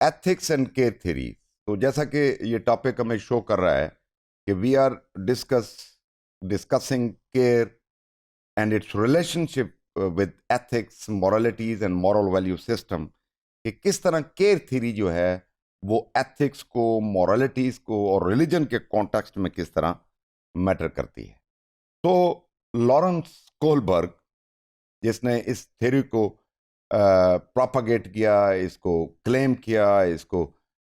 Ethics and care theory. तो जैसा कि ये टॉपिक हमें शो कर रहा है कि we are discussing care and its relationship with ethics, moralities and moral value system, कि किस तरह केयर थ्योरी जो है वो एथिक्स को, मॉरलिटीज को और रिलीजन के कॉन्टेक्स्ट में किस तरह मैटर करती है। तो लॉरेंस कोलबर्ग, जिसने इस थ्योरी को प्रोपागेट किया, इसको क्लेम किया, इसको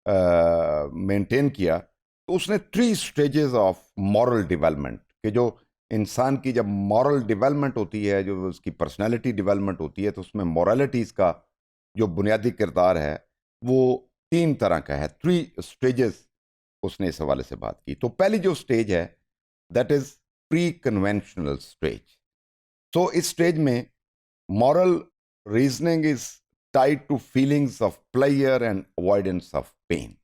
मेंटेन किया, तो उसने 3 स्टेजेस ऑफ मॉरल डेवलपमेंट, कि जो इंसान की जब मॉरल डेवलपमेंट होती है, जो उसकी पर्सनालिटी डेवलपमेंट होती है, तो उसमें मॉरलिटीज का जो बुनियादी किरदार है वो 3 तरह का है। 3 स्टेजेस उसने इस हवाले से बात की। तो पहली जो स्टेज है, that is pre conventional stage. तो इस स्टेज में moral reasoning is tied to feelings of pleasure and avoidance of pain.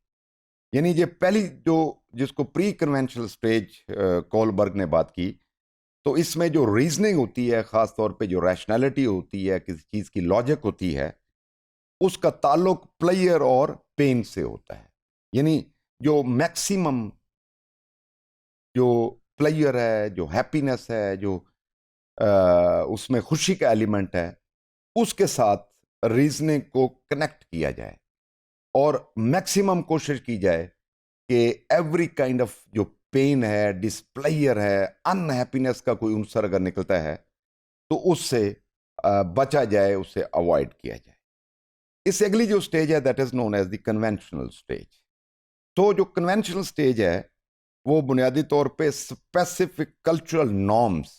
यानी ये पहली जो, जिसको प्री कन्वेंशनल स्टेज कोलबर्ग ने बात की, तो इसमें जो रीजनिंग होती है, खास तौर पे जो रैशनैलिटी होती है, किसी चीज की लॉजिक होती है, उसका ताल्लुक प्लेयर और पेन से होता है। यानी जो मैक्सिमम जो प्लेयर है, जो हैप्पीनेस है, जो उसमें खुशी का एलिमेंट है, उसके साथ रीजनिंग को कनेक्ट किया जाए और मैक्सिमम कोशिश की जाए कि एवरी काइंड ऑफ जो पेन है, डिस्प्लेयर है, अनहैप्पीनेस का कोई उनसर अगर निकलता है तो उससे बचा जाए, उससे अवॉइड किया जाए। इससे अगली जो स्टेज है, that is known as the conventional stage. तो जो कन्वेंशनल स्टेज है वो बुनियादी तौर पे स्पेसिफिक कल्चरल नॉर्म्स,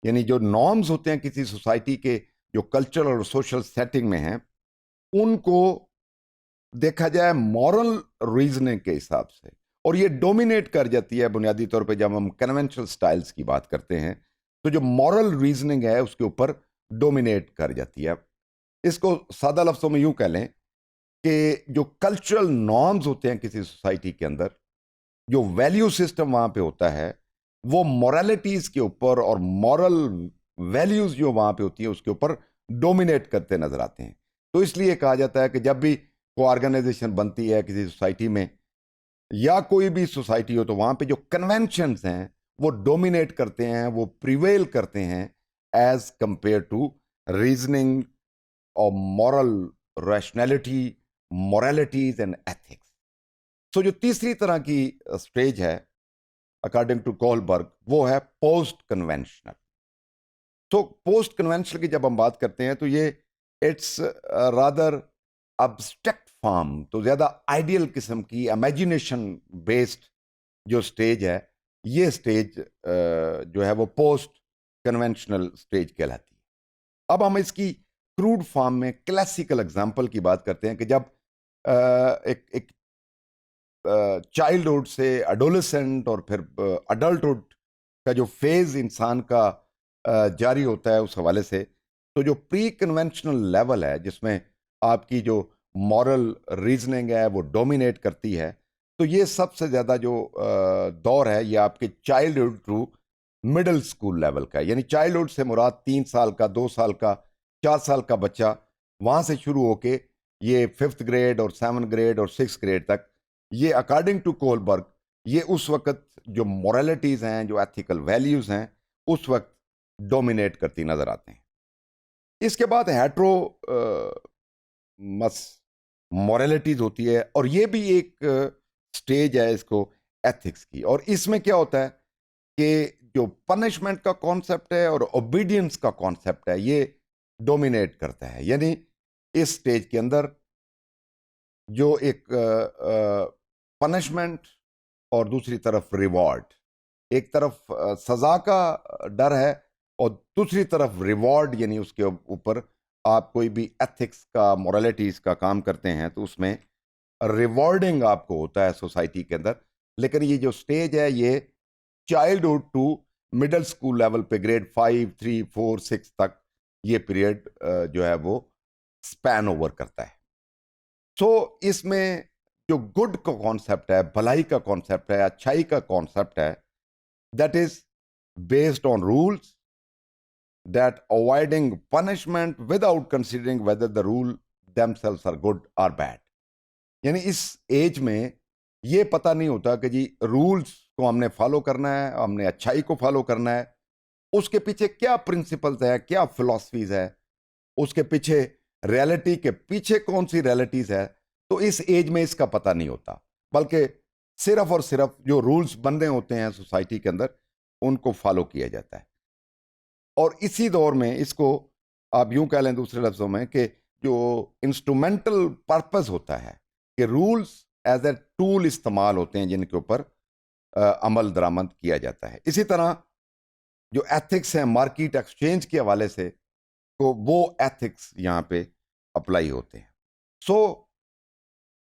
यानी जो नॉर्म्स होते हैं किसी सोसाइटी के, जो कल्चरल और सोशल सेटिंग में हैं, उनको देखा जाए मॉरल रीजनिंग के हिसाब से, और ये डोमिनेट कर जाती है बुनियादी तौर पे जब हम कन्वेंशनल स्टाइल्स की बात करते हैं। तो जो मॉरल रीजनिंग है उसके ऊपर डोमिनेट कर जाती है। इसको सादा लफ्जों में यूं कह लें कि जो कल्चरल नॉर्म्स होते हैं किसी सोसाइटी के अंदर, जो वैल्यू सिस्टम वहां पे होता है, वो मोरालिटीज के ऊपर और मॉरल वैल्यूज जो वहां पे होती है उसके ऊपर डोमिनेट करते नजर आते हैं। तो इसलिए कहा जाता है कि जब भी कोई ऑर्गेनाइजेशन बनती है किसी सोसाइटी में, या कोई भी सोसाइटी हो, तो वहां पे जो कन्वेंशंस हैं वो डोमिनेट करते हैं, वो प्रिवेल करते हैं एज कंपेयर टू रीजनिंग और moral rationality, moralities and ethics. So जो तीसरी तरह की स्टेज है अकॉर्डिंग टू कोलबर्ग, वो है पोस्ट कन्वेंशनल। तो पोस्ट कन्वेंशनल की जब हम बात करते हैं तो ये इट्स रादर अब्स्ट्रैक्ट फॉर्म, तो ज्यादा आइडियल किस्म की इमेजिनेशन बेस्ड जो स्टेज है, ये स्टेज जो है वो पोस्ट कन्वेंशनल स्टेज कहलाती है। अब हम इसकी क्रूड फॉर्म में क्लासिकल एग्जांपल की बात करते हैं कि जब एक चाइल्डहुड से एडोलेसेंट और फिर अडल्टहुड का जो फेज इंसान का जारी होता है, उस हवाले से तो जो प्री कन्वेंशनल लेवल है जिसमें आपकी जो मॉरल रीजनिंग है वो डोमिनेट करती है, तो ये सबसे ज़्यादा जो दौर है ये आपके childhood to middle school level का है। यानी चाइल्डहुड से मुराद 3 साल का, 2 साल का, 4 साल का बच्चा, वहाँ से शुरू होके ये 5th ग्रेड और 7th ग्रेड और 6th ग्रेड तक, ये अकॉर्डिंग टू कोलबर्ग ये उस वक्त जो मोरालिटीज़ हैं, जो एथिकल वैल्यूज़ हैं, उस वक्त डोमिनेट करती नज़र आते हैं। इसके बाद हेट्रो मस मोरालिटीज़ होती है, और ये भी एक स्टेज है इसको एथिक्स की। और इसमें क्या होता है कि जो पनिशमेंट का कॉन्सेप्ट है और ओबीडियंस का कॉन्सेप्ट है, ये डोमिनेट करता है। यानी इस स्टेज के अंदर जो एक पनिशमेंट और दूसरी तरफ रिवॉर्ड, एक तरफ सजा का डर है और दूसरी तरफ रिवॉर्ड, यानी उसके ऊपर आप कोई भी एथिक्स का, मोरालिटीज का काम करते हैं तो उसमें रिवॉर्डिंग आपको होता है सोसाइटी के अंदर। लेकिन ये जो स्टेज है ये childhood to middle school level पे, ग्रेड 5, 3, 4, 6 तक ये पीरियड जो है वो स्पैन ओवर करता है। सो इसमें जो गुड का कॉन्सेप्ट है, भलाई का कॉन्सेप्ट है, अच्छाई का कॉन्सेप्ट है, that is based on rules, that avoiding punishment without considering whether the rule themselves are good or bad. यानी इस एज में ये पता नहीं होता कि जी रूल्स को हमने फॉलो करना है, हमने अच्छाई को फॉलो करना है, उसके पीछे क्या प्रिंसिपल्स है, क्या फिलॉसफीज है, उसके पीछे रियलिटी के पीछे कौन सी रियलिटीज है, तो इस एज में इसका पता नहीं होता। बल्कि सिर्फ और सिर्फ जो रूल्स बन रहे होते हैं सोसाइटी के अंदर उनको फॉलो किया जाता है। और इसी दौर में इसको आप यूं कह लें दूसरे लफ्जों में कि जो इंस्ट्रूमेंटल पर्पस होता है कि रूल्स एज ए टूल इस्तेमाल होते हैं जिनके ऊपर अमल दरामद किया जाता है। इसी तरह जो एथिक्स हैं मार्केट एक्सचेंज के हवाले से, तो वो एथिक्स यहाँ पे अप्लाई होते हैं। सो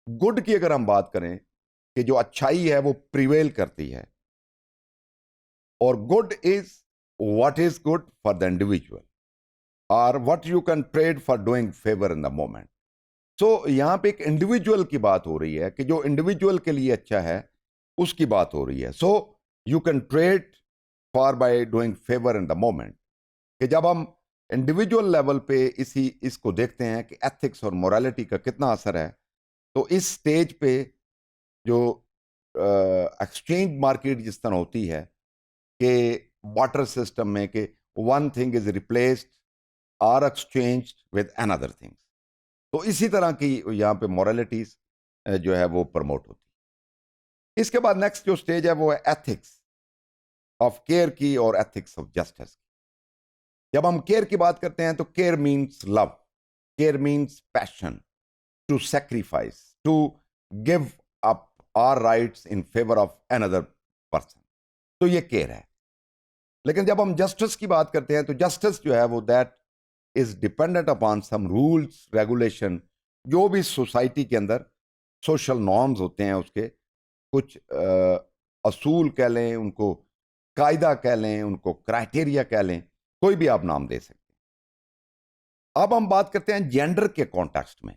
गुड की अगर हम बात करें कि जो अच्छाई है वो प्रिवेल करती है, और good is what is good for the individual और what you can trade for doing favour in the moment. So यहां पे एक इंडिविजुअल की बात हो रही है कि जो इंडिविजुअल के लिए अच्छा है उसकी बात हो रही है। So you can trade for by doing favour in the moment, कि जब हम इंडिविजुअल लेवल पे इसको देखते हैं कि एथिक्स और मोरालिटी का कितना असर है, तो इस स्टेज पे जो एक्सचेंज मार्केट जिस तरह होती है कि वाटर सिस्टम में कि one thing is replaced or exchange with another things, तो इसी तरह की यहाँ पे मोरालिटीज जो है वो प्रमोट होती है। इसके बाद नेक्स्ट जो स्टेज है वो है एथिक्स ऑफ केयर की और एथिक्स ऑफ जस्टिस की। जब हम केयर की बात करते हैं तो care means love, care means passion, to sacrifice, to give up our rights in favour of another person, तो ये केयर है। लेकिन जब हम जस्टिस की बात करते हैं तो जस्टिस जो है वो that is dependent upon some rules regulation, जो भी सोसाइटी के अंदर सोशल नॉर्म्स होते हैं उसके कुछ असूल कह लें, उनको कायदा कह लें, उनको क्राइटेरिया कह लें, कोई भी आप नाम दे सकते हैं। अब हम बात करते हैं जेंडर के कॉन्टेक्स्ट में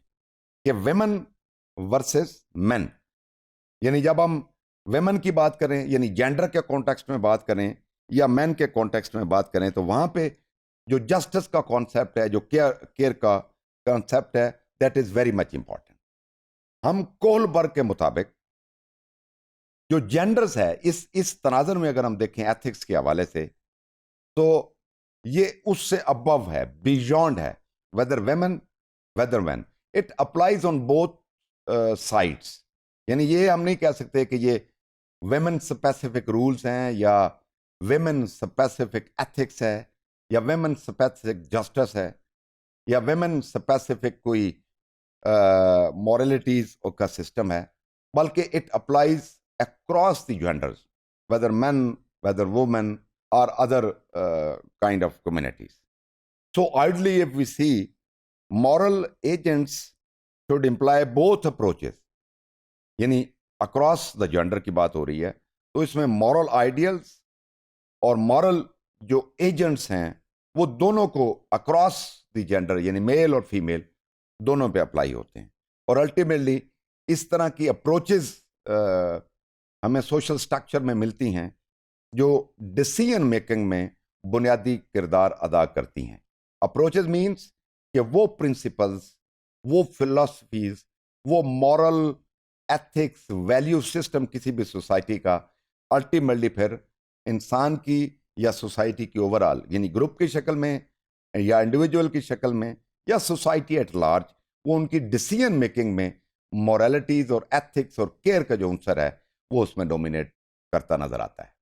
कि वेमेन वर्सेस मेन, यानी जब हम वेमेन की बात करें यानी जेंडर के कॉन्टेक्स्ट में बात करें या मैन के कॉन्टेक्स्ट में बात करें, तो वहां पे जो जस्टिस का कॉन्सेप्ट है, जो केयर का कॉन्सेप्ट है, that is very much important. हम कोहलबर्ग के मुताबिक जो जेंडर्स है इस तनाजर में अगर हम देखें एथिक्स के हवाले से, तो ये उससे अबव है, बियॉन्ड है, whether women whether man, it applies on both sides. यानी ये हम नहीं कह सकते कि ये वेमेन स्पेसिफिक रूल्स हैं या वेमेन स्पेसिफिक एथिक्स है या वेमेन स्पेसिफिक जस्टिस है या वेमेन स्पेसिफिक कोई मॉरलिटीज का सिस्टम है, बल्कि it applies across the genders, whether men, whether women, or other kind of communities. So, ideally, if we see moral agents should imply both approaches, यानी across the gender की बात हो रही है, तो इसमें moral ideals और moral जो agents हैं वो दोनों को across the gender यानी मेल और फीमेल दोनों पे अप्लाई होते हैं। और अल्टीमेटली इस तरह की अप्रोचेस हमें सोशल स्ट्रक्चर में मिलती हैं जो डिसीजन मेकिंग में बुनियादी किरदार अदा करती हैं। अप्रोचेस मींस कि वो प्रिंसिपल्स, वो फिलॉसफीज, वो मॉरल एथिक्स वैल्यू सिस्टम किसी भी सोसाइटी का अल्टीमेटली फिर इंसान की या सोसाइटी की ओवरऑल यानी ग्रुप की शक्ल में या इंडिविजुअल की शक्ल में या सोसाइटी एट लार्ज, वो उनकी डिसीजन मेकिंग में मॉरलिटीज और एथिक्स और केयर का जो अंसर है वो उसमें डोमिनेट करता नजर आता है।